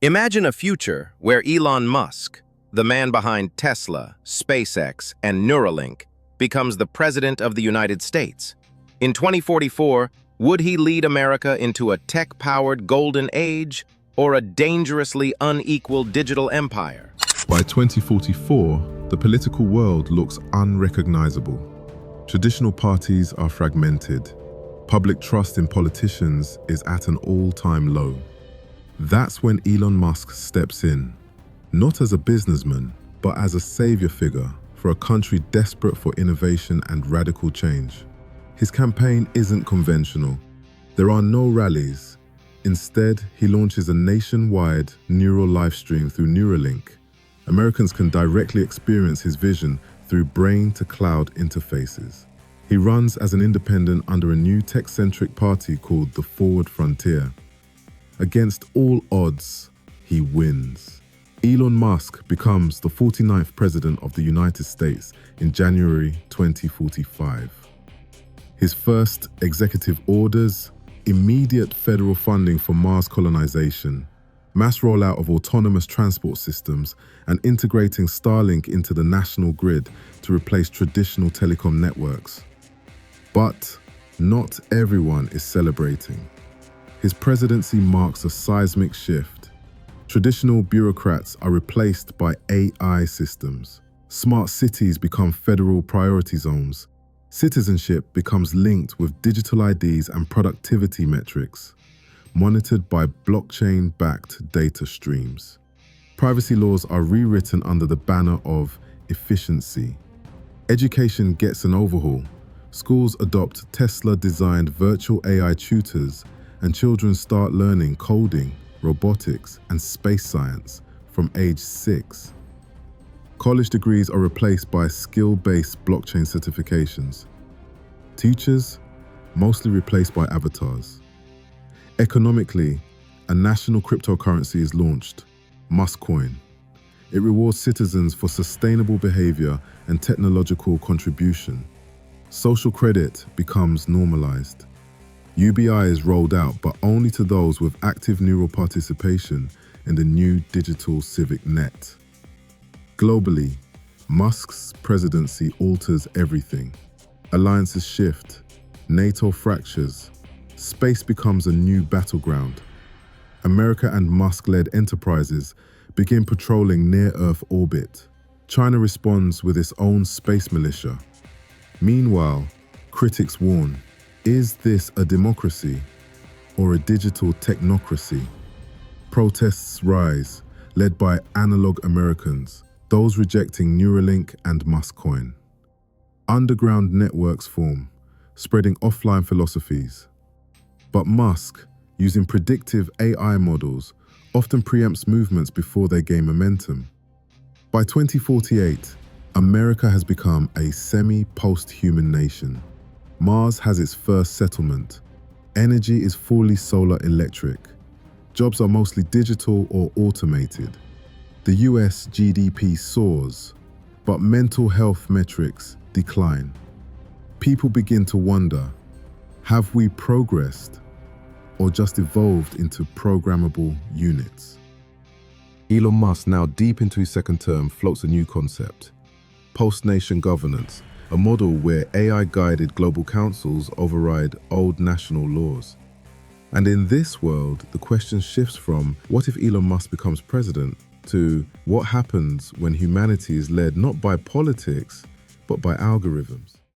Imagine a future where Elon Musk, the man behind Tesla, SpaceX, and Neuralink, becomes the President of the United States. In 2044, would he lead America into a tech-powered golden age or a dangerously unequal digital empire? By 2044, the political world looks unrecognizable. Traditional parties are fragmented. Public trust in politicians is at an all-time low. That's when Elon Musk steps in, not as a businessman, but as a savior figure for a country desperate for innovation and radical change. His campaign isn't conventional. There are no rallies. Instead, he launches a nationwide neural livestream through Neuralink. Americans can directly experience his vision through brain-to-cloud interfaces. He runs as an independent under a new tech-centric party called the Forward Frontier. Against all odds, he wins. Elon Musk becomes the 49th President of the United States in January 2045. His first executive orders: immediate federal funding for Mars colonization, mass rollout of autonomous transport systems, and integrating Starlink into the national grid to replace traditional telecom networks. But not everyone is celebrating. His presidency marks a seismic shift. Traditional bureaucrats are replaced by AI systems. Smart cities become federal priority zones. Citizenship becomes linked with digital IDs and productivity metrics, monitored by blockchain-backed data streams. Privacy laws are rewritten under the banner of efficiency. Education gets an overhaul. Schools adopt Tesla-designed virtual AI tutors, and children start learning coding, robotics, and space science from age 6. College degrees are replaced by skill-based blockchain certifications. Teachers, mostly replaced by avatars. Economically, a national cryptocurrency is launched, Muskcoin. It rewards citizens for sustainable behavior and technological contribution. Social credit becomes normalized. UBI is rolled out, but only to those with active neural participation in the new digital civic net. Globally, Musk's presidency alters everything. Alliances shift, NATO fractures, space becomes a new battleground. America and Musk-led enterprises begin patrolling near-Earth orbit. China responds with its own space militia. Meanwhile, critics warn, is this a democracy or a digital technocracy? Protests rise, led by analog Americans, those rejecting Neuralink and Muskcoin. Underground networks form, spreading offline philosophies. But Musk, using predictive AI models, often preempts movements before they gain momentum. By 2048, America has become a semi-post-human nation. Mars has its first settlement. Energy is fully solar electric. Jobs are mostly digital or automated. The US GDP soars, but mental health metrics decline. People begin to wonder, have we progressed or just evolved into programmable units? Elon Musk, now deep into his second term, floats a new concept: post-nation governance, a model where AI-guided global councils override old national laws. And in this world, the question shifts from what if Elon Musk becomes president to what happens when humanity is led not by politics, but by algorithms.